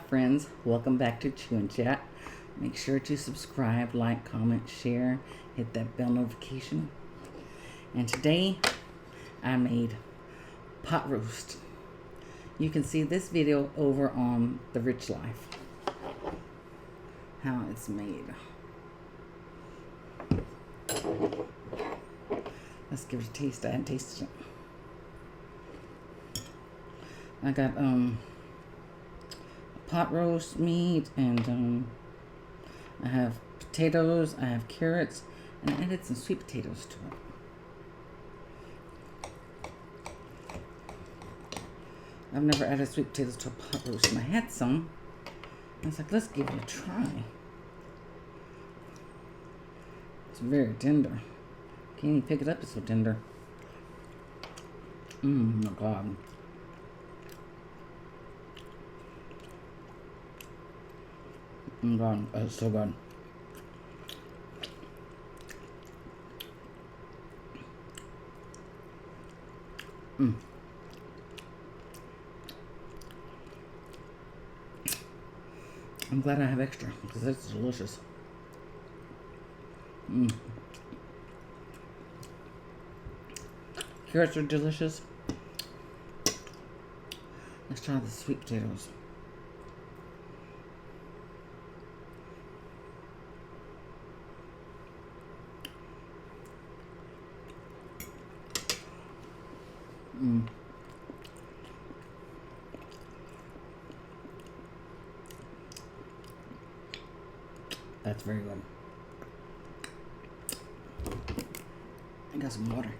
friends. Welcome back to Chew&Chat. Make sure to subscribe, like, comment, share, hit that bell notification. And today I made pot roast. You can see this video over on The Rich Life, how it's made. Let's give it a taste. I hadn't tasted it. I got pot roast meat, and I have potatoes, I have carrots, and I added some sweet potatoes to it. I've never added sweet potatoes to a pot roast, and I had some. I was like, let's give it a try. It's very tender. Can't even pick it up, it's so tender. Oh my God. Oh my God, it's so good. I'm glad I have extra because it's delicious. Carrots are delicious. Let's try the sweet potatoes. That's very good. I got some water.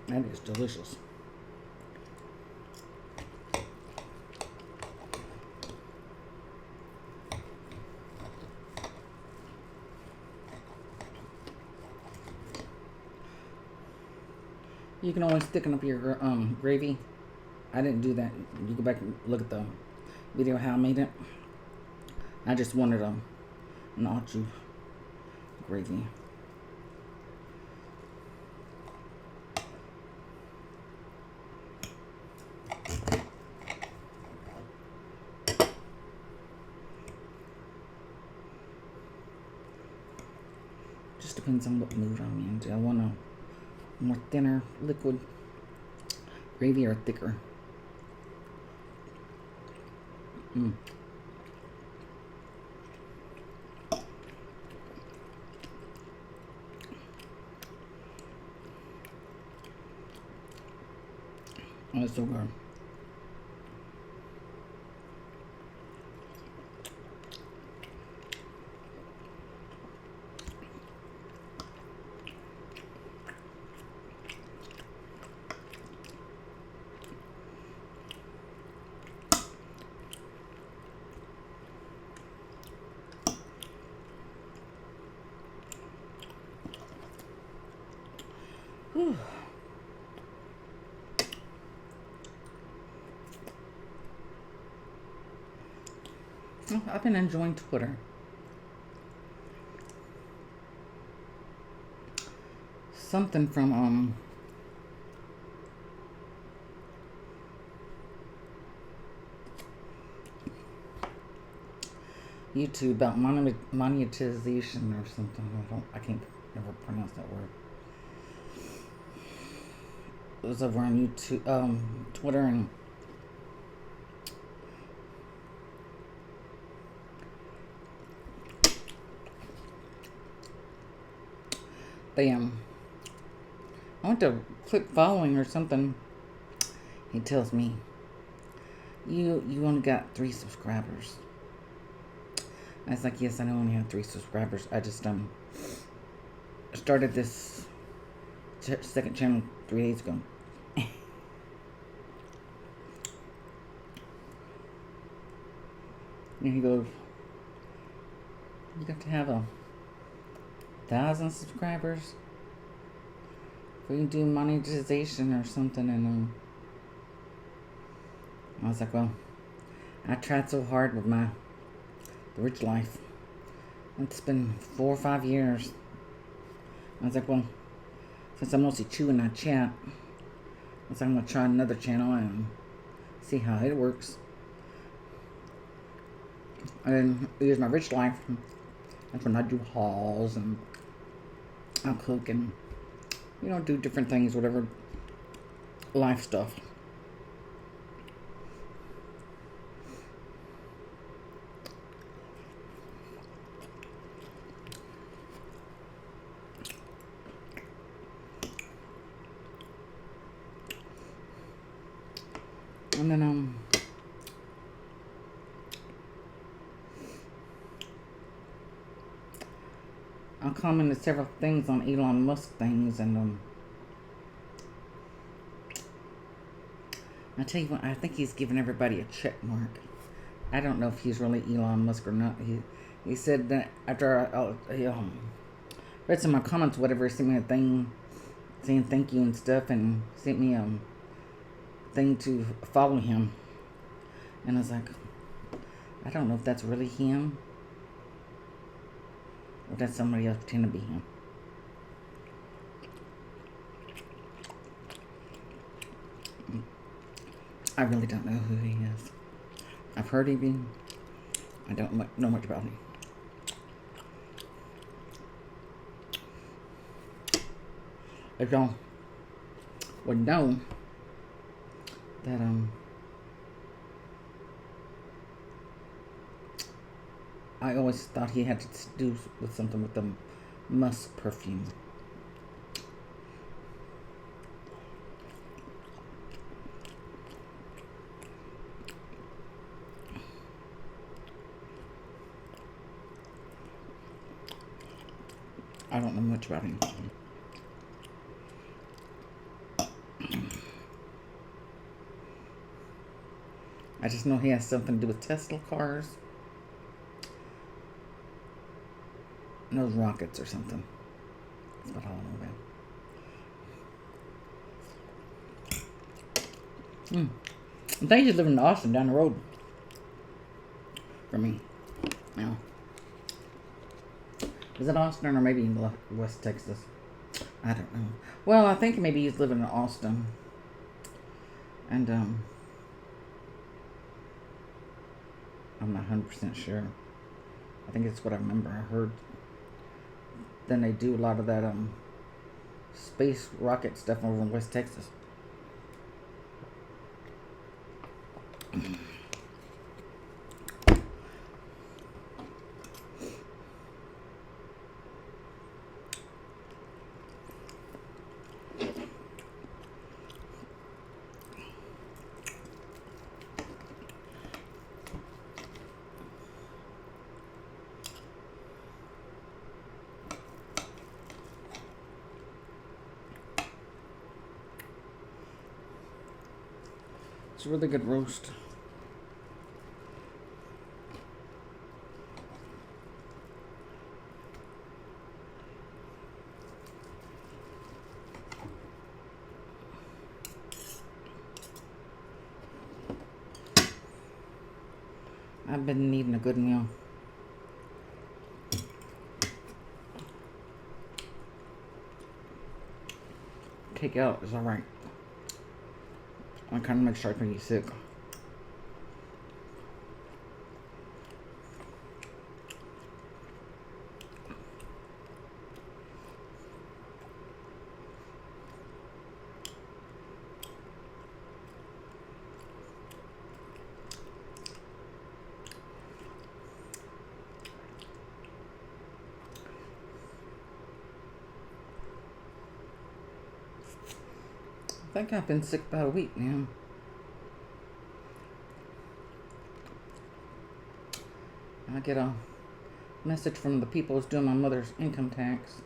That is delicious. You can always thicken up your gravy. I didn't do that. You go back and look at the video how I made it. I just wanted an nacho gravy. Just depends on what mood I'm in. Do I want a more thinner liquid gravy or thicker? Oh, it's so good. Whew. Oh, I've been enjoying Twitter. Something from YouTube about monetization or something. I can't ever pronounce that word. It was over on YouTube, Twitter, and they I went to click following or something. He tells me you only got 3 subscribers. I was like, yes, I only have 3 subscribers. I just started this second channel 3 days ago. And he goes, you got to have 1,000 subscribers for you to do monetization or something. And I was like, well, I tried so hard with The Rich Life. It's been 4 or 5 years. I was like, well, since I'm mostly Chew and not Chat, I was like, I'm going to try another channel and see how it works. And use my rich life. That's when I do hauls and I'll cook and, do different things, whatever life stuff. And then, I'll comment several things on Elon Musk things, and I tell you what, I think he's giving everybody a check mark. I don't know if he's really Elon Musk or not. He said that after I read some of my comments, whatever, he sent me a thing saying thank you and stuff, and sent me a thing to follow him. And I was like, I don't know if that's really him or that's somebody else pretending to be him. I really don't know who he is. I've heard of him. I don't know much about him. If y'all would know that I always thought he had to do with something with the musk perfume. I don't know much about him. I just know he has something to do with Tesla cars. And those rockets or something. That's what I know about. I think he's living in Austin down the road from me now. Is it Austin or maybe in West Texas? I don't know. Well, I think maybe he's living in Austin. And I'm not 100% sure. I think it's what I remember. I heard. Then they do a lot of that space rocket stuff over in West Texas. It's a really good roast. I've been needing a good meal. Takeout is alright. I kind of make sure I can eat sick. I think I've been sick about a week now. I get a message from the people who's doing my mother's income tax.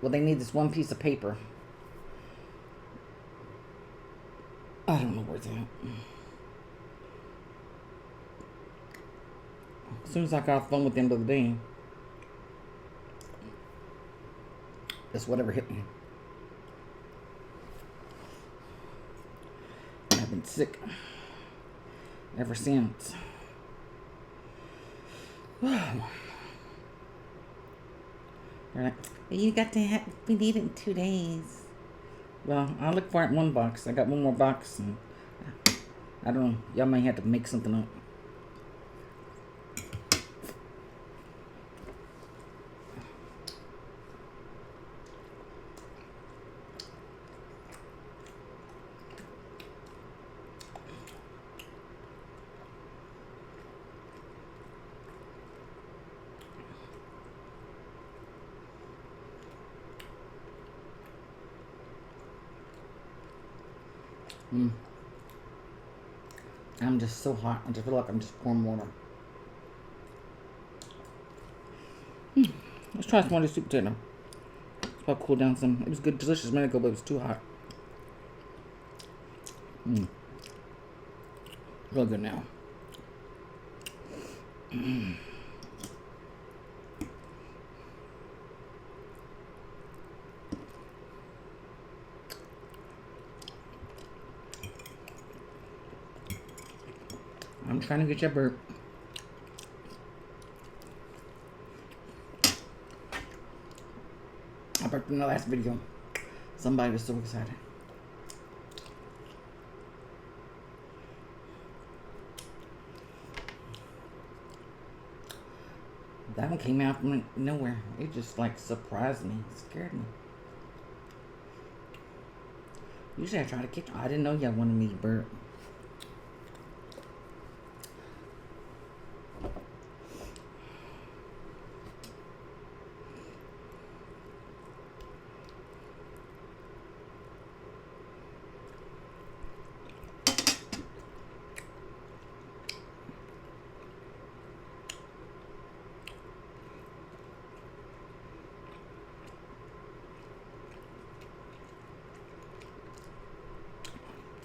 Well, they need this one piece of paper. I don't know where it's at. As soon as I got off the phone with them the other day, just whatever hit me. I've been sick ever since. They're like, you got to we need it in 2 days. Well, I'll look for it in one box. I got one more box, and I don't know. Y'all might have to make something up. I'm just so hot. I just feel like I'm just pouring water. Let's try some more of this sweet potato. I'll cool down some. It was good, delicious a minute ago, but it was too hot. Real good now. I'm trying to get you a burp. I burped in the last video. Somebody was so excited. That one came out from nowhere. It just like surprised me. It scared me. Usually I try to kick. I didn't know y'all wanted me to burp.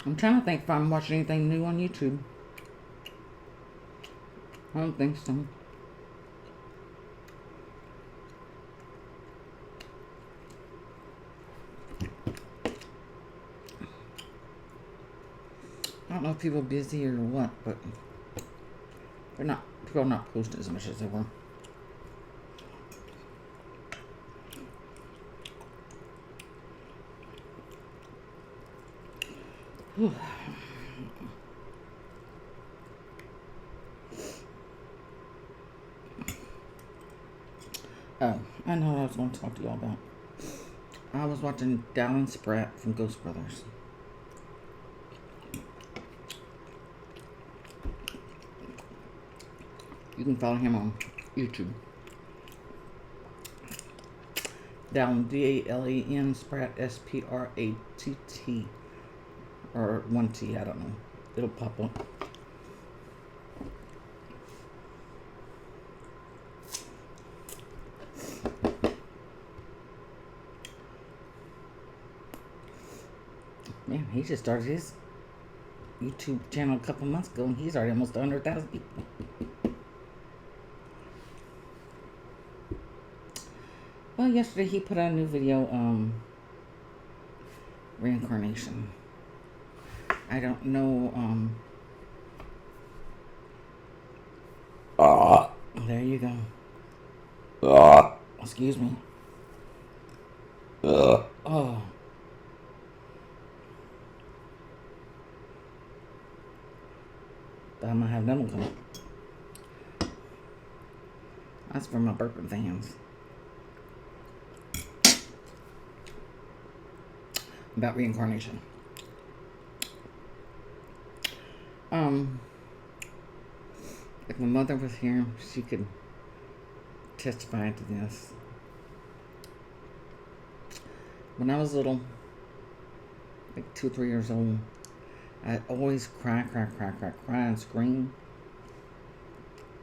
I'm trying to think if I'm watching anything new on YouTube. I don't think so. I don't know if people are busy or what, but people are not posting as much as they were. Whew. Oh, I know what I was going to talk to y'all about. I was watching Dallin Spratt from Ghost Brothers. You can follow him on YouTube. Dallin, D-A-L-A-N, Spratt, S-P-R-A-T-T. Or 1T, I don't know. It'll pop up. Man, he just started his YouTube channel a couple months ago, and he's already almost 100,000 people. Well, yesterday he put out a new video, Reincarnation. I don't know, there you go. Excuse me. Oh. But I'm gonna have another one come up. That's for my burping fans. About reincarnation. If my mother was here, she could testify to this. When I was little, like 2 or 3 years old, I'd always cry and scream.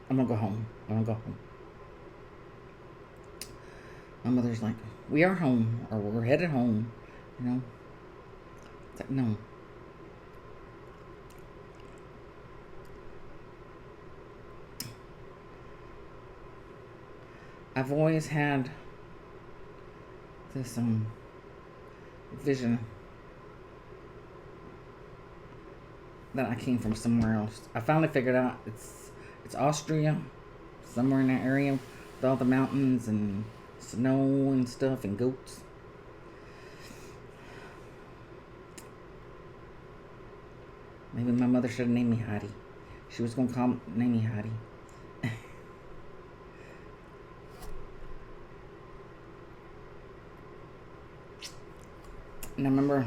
I'm gonna go home. I'm gonna go home. My mother's like, we are home, or we're headed home, you know. It's like, no. I've always had this vision that I came from somewhere else. I finally figured out it's Austria, somewhere in that area with all the mountains and snow and stuff and goats. Maybe my mother should have named me Heidi. She was going to name me Heidi. And I remember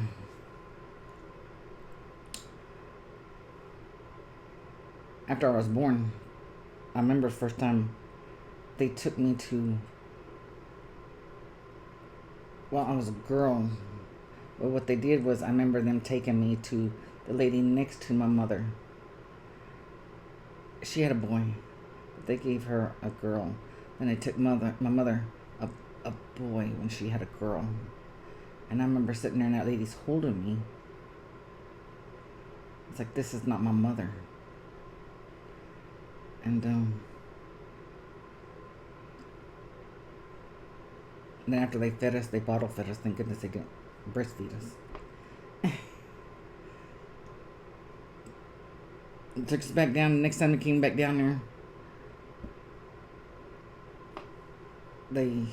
after I was born, I remember the first time they took me to, well, I was a girl. But what they did was, I remember them taking me to the lady next to my mother. She had a boy, but they gave her a girl. Then they took my mother a boy when she had a girl. And I remember sitting there and that lady's holding me. It's like, this is not my mother. And then after they fed us, they bottle fed us. Thank goodness they didn't breastfeed us. Took us back down. The next time we came back down there, they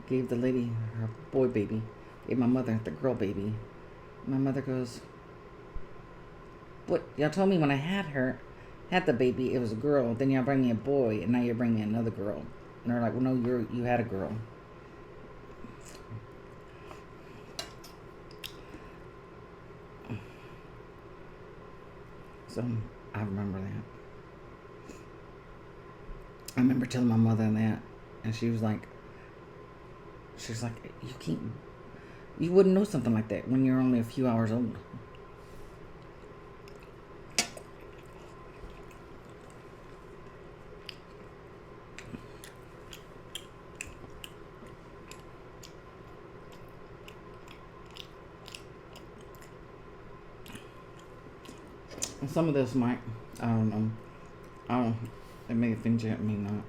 gave the lady her boy baby. Gave my mother the girl baby. My mother goes, "What? Y'all told me when I had the baby, it was a girl. Then y'all bring me a boy, and now you're bringing me another girl." And they're like, "Well, no, you had a girl." So I remember that. I remember telling my mother that, and she was like, you wouldn't know something like that when you're only a few hours old. And some of this might, I don't know. It may offend you, it may not.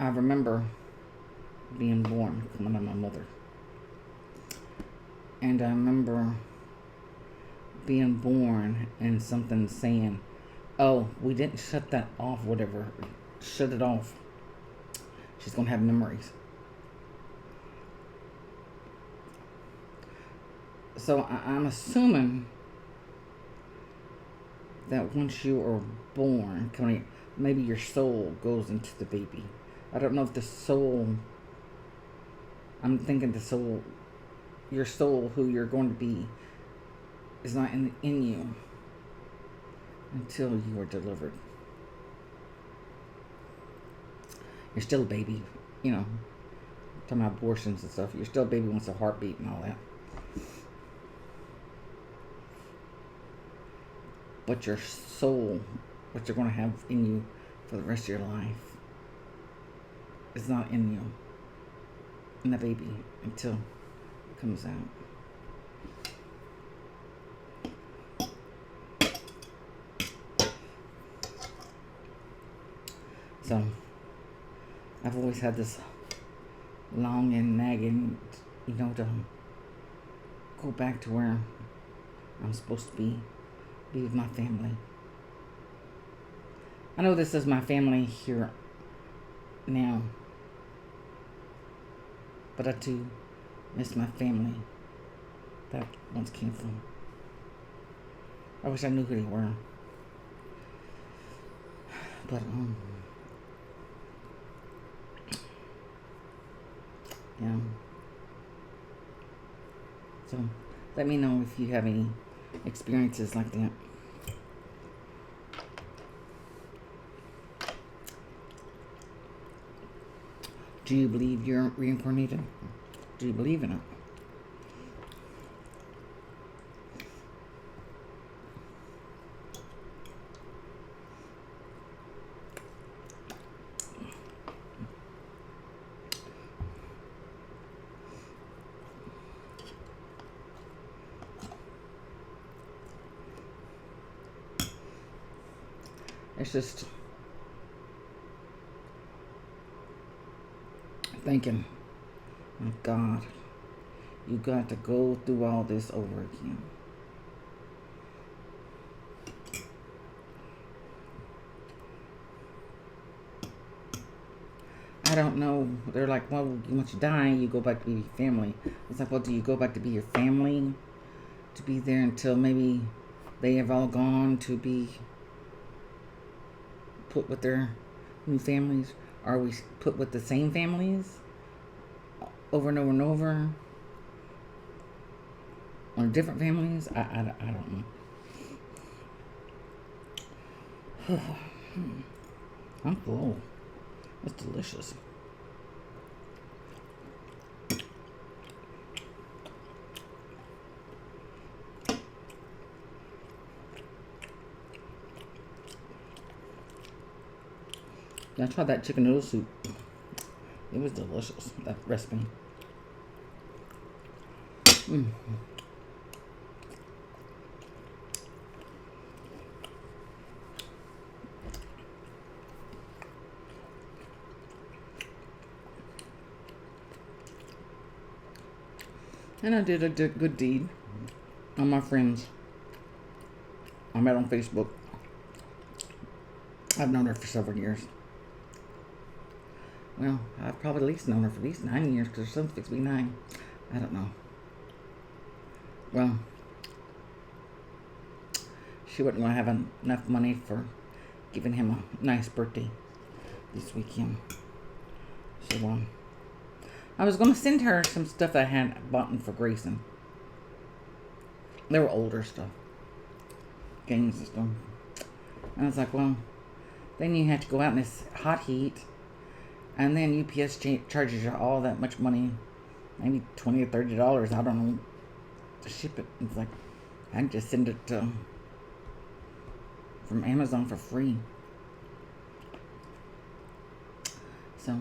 I remember being born, coming out of my mother. And I remember being born and something saying, "Oh, we didn't shut that off, whatever. Shut it off. She's going to have memories." So I'm assuming that once you are born, maybe your soul goes into the baby. I don't know if the soul, I'm thinking the soul, your soul, who you're going to be, is not in you until you are delivered. You're still a baby, talking about abortions and stuff. You're still a baby once a heartbeat and all that. But your soul, what you're going to have in you for the rest of your life, is not in you, in the baby, until it comes out. So, I've always had this long and nagging, to go back to where I'm supposed to be with my family. I know this is my family here now, but I too miss my family that once came from. I wish I knew who they were. But yeah. So let me know if you have any experiences like that. Do you believe you're reincarnated? Do you believe in it? It's just thinking, my God, you got to go through all this over again. I don't know. They're like, well, once you die, you go back to be your family. It's like, well, do you go back to be your family? To be there until maybe they have all gone to be put with their new families? Are we put with the same families over and over and over? Or different families? I don't know. I'm full. It's delicious. I tried that chicken noodle soup. It was delicious, that recipe. And I did a good deed on my friends I met on Facebook. I've known her for several years. Well, I've probably at least known her for at least 9 years, because her son's fixed to be 9. I don't know. Well, she wasn't going to have enough money for giving him a nice birthday this weekend. So, I was going to send her some stuff I had bought for Grayson. They were older stuff. Games and stuff. And I was like, well, then you have to go out in this hot heat. And then UPS charges you all that much money. Maybe $20 or $30. I don't know. To ship it. It's like, I can just send it from Amazon for free. So,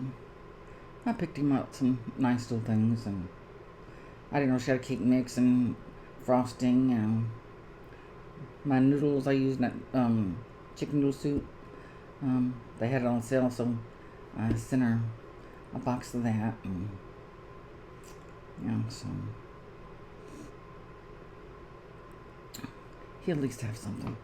I picked him up some nice little things, and I didn't know she had a cake mix and frosting, and my noodles I used that chicken noodle soup. They had it on sale, so I sent her a box of that, and so he'll at least have something.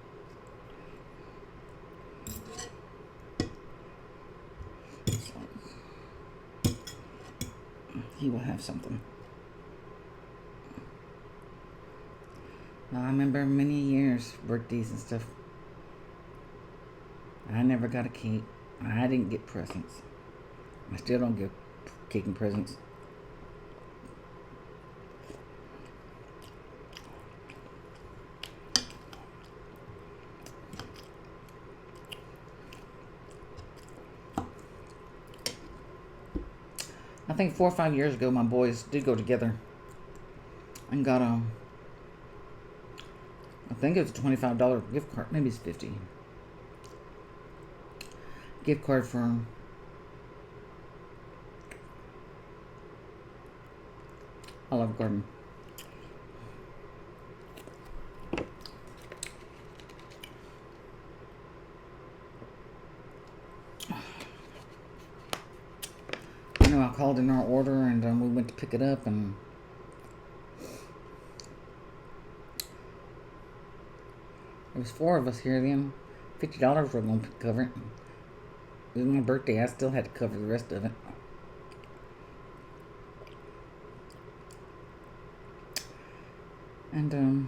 He will have something. Now, I remember many years, birthdays and stuff, I never got a cake. I didn't get presents. I still don't get cake and presents. I think 4 or 5 years ago, my boys did go together and got I think it was a $25 gift card. Maybe it's $50. Gift card for Olive Garden. I called in our order, and we went to pick it up, and there was 4 of us here then. $50 were going to cover it. It was my birthday. I still had to cover the rest of it. And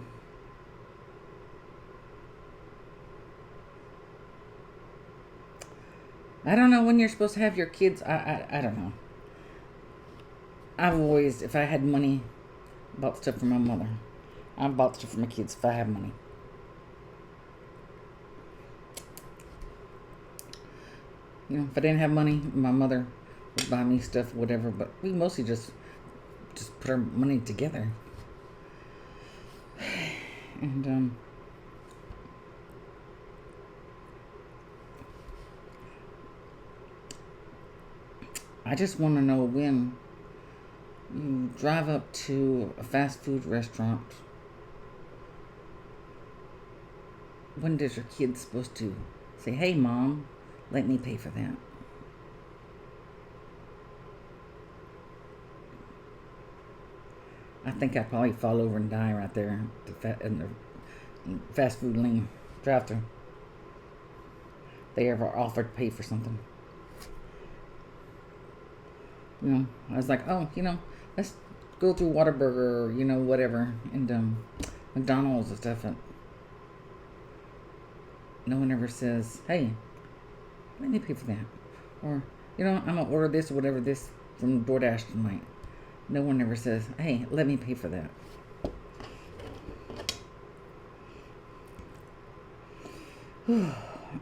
I don't know when you're supposed to have your kids. I don't know. I've always, if I had money, bought stuff for my mother. I bought stuff for my kids if I had money. If I didn't have money, my mother would buy me stuff, whatever. But we mostly just put our money together. And I just want to know, when you drive up to a fast food restaurant, when does your kid supposed to say, hey, Mom, let me pay for that? I think I'd probably fall over and die right there in the fast food lane drive-thru. They ever offered to pay for something. You know, I was like, oh, let's go through Whataburger or, whatever. And McDonald's and stuff. And no one ever says, hey, let me pay for that. Or, I'm going to order this or whatever this from DoorDash tonight. No one ever says, hey, let me pay for that.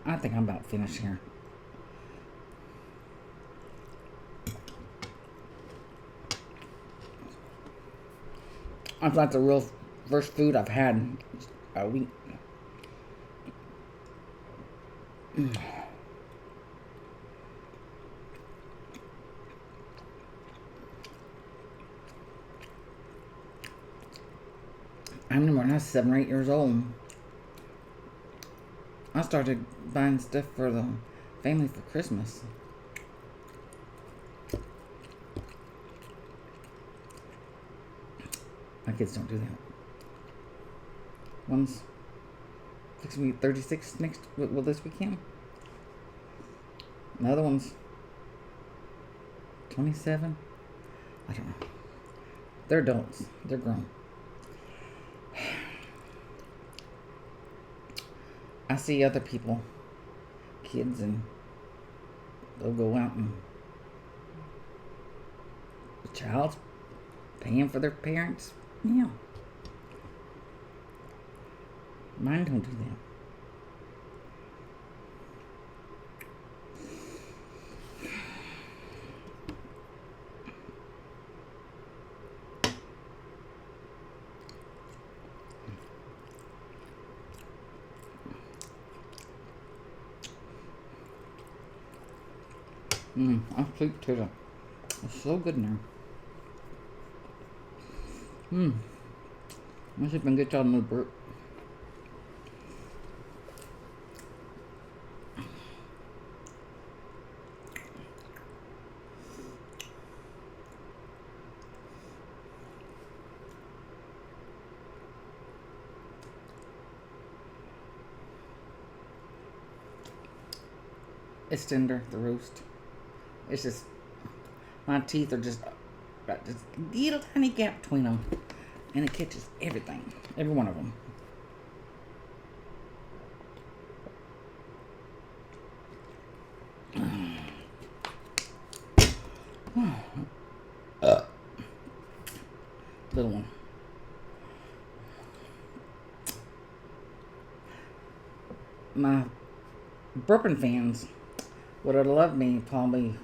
I think I'm about finished here. That's like the real first food I've had a week. I remember when I was 7 or 8 years old, I started buying stuff for the family for Christmas. My kids don't do that. One's fixing to be 36 this weekend. The other one's 27. I don't know. They're adults. They're grown. I see other people, kids, and they'll go out and the child's paying for their parents' meal. Mine don't do that. I'm sweet potato. It's so good in there. Must have been good job on the burp. It's tender, the roast. It's just, my teeth are just got this little tiny gap between them. And it catches everything. Every one of them. Little one. My Burping fans would have loved me probably,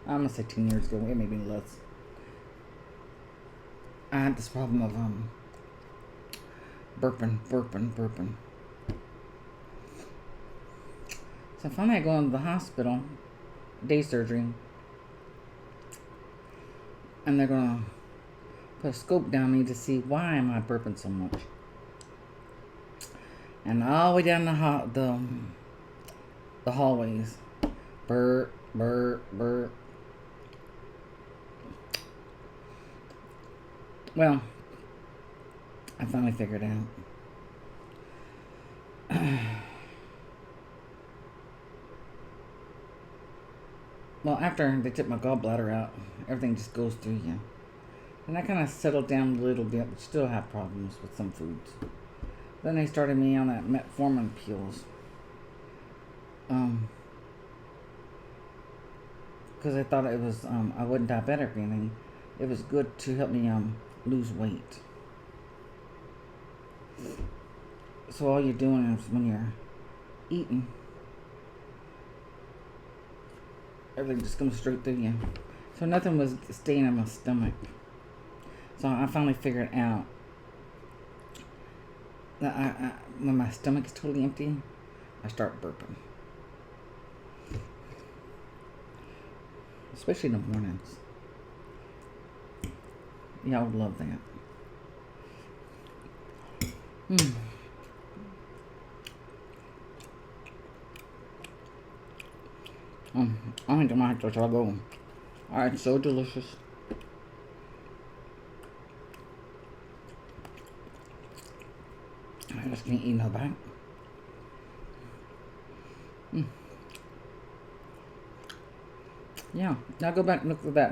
I'm gonna say 10 years ago, it may be less. I had this problem of burping. So finally I go into the hospital, day surgery, and they're gonna put a scope down me to see why am I burping so much. And all the way down the hallways, burp. Well, I finally figured it out. Well, after they took my gallbladder out, everything just goes through you. And I kind of settled down a little bit, but still have problems with some foods. Then they started me on that metformin pills. Because I thought it was, I wasn't diabetic or anything. It was good to help me lose weight. So all you're doing is when you're eating, everything just comes straight through you. So nothing was staying in my stomach. So I finally figured out that when my stomach is totally empty, I start burping. Especially in the mornings. Yeah, I would love that. I think I might have to try going. Alright, so delicious. I just can't eat no back. Yeah, now go back and look at that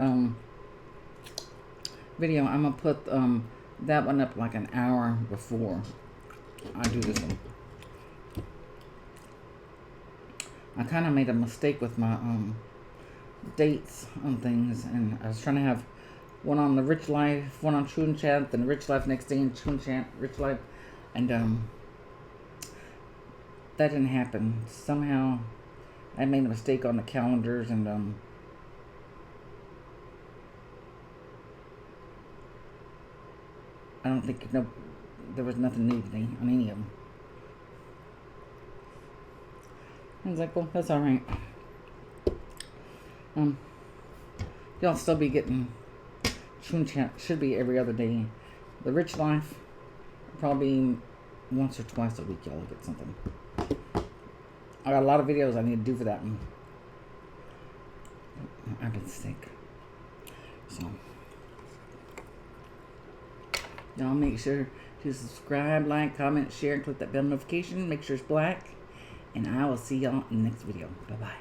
video. I'm gonna put that one up like an hour before I do this one. I kind of made a mistake with my dates on things, and I was trying to have one on the Rich Life, one on Chew&Chat, then Rich Life next day, and Chew&Chat, Rich Life, and that didn't happen. Somehow I made a mistake on the calendars, and I don't think there was nothing needed on any of them. I was like, well, that's all right. Y'all still be getting Chew&Chat. Should be every other day. The Rich Life, probably once or twice a week. Y'all get something. I got a lot of videos I need to do for that one. I've been sick, so y'all make sure to subscribe, like, comment, share, and click that bell notification. Make sure it's black. And I will see y'all in the next video. Bye-bye.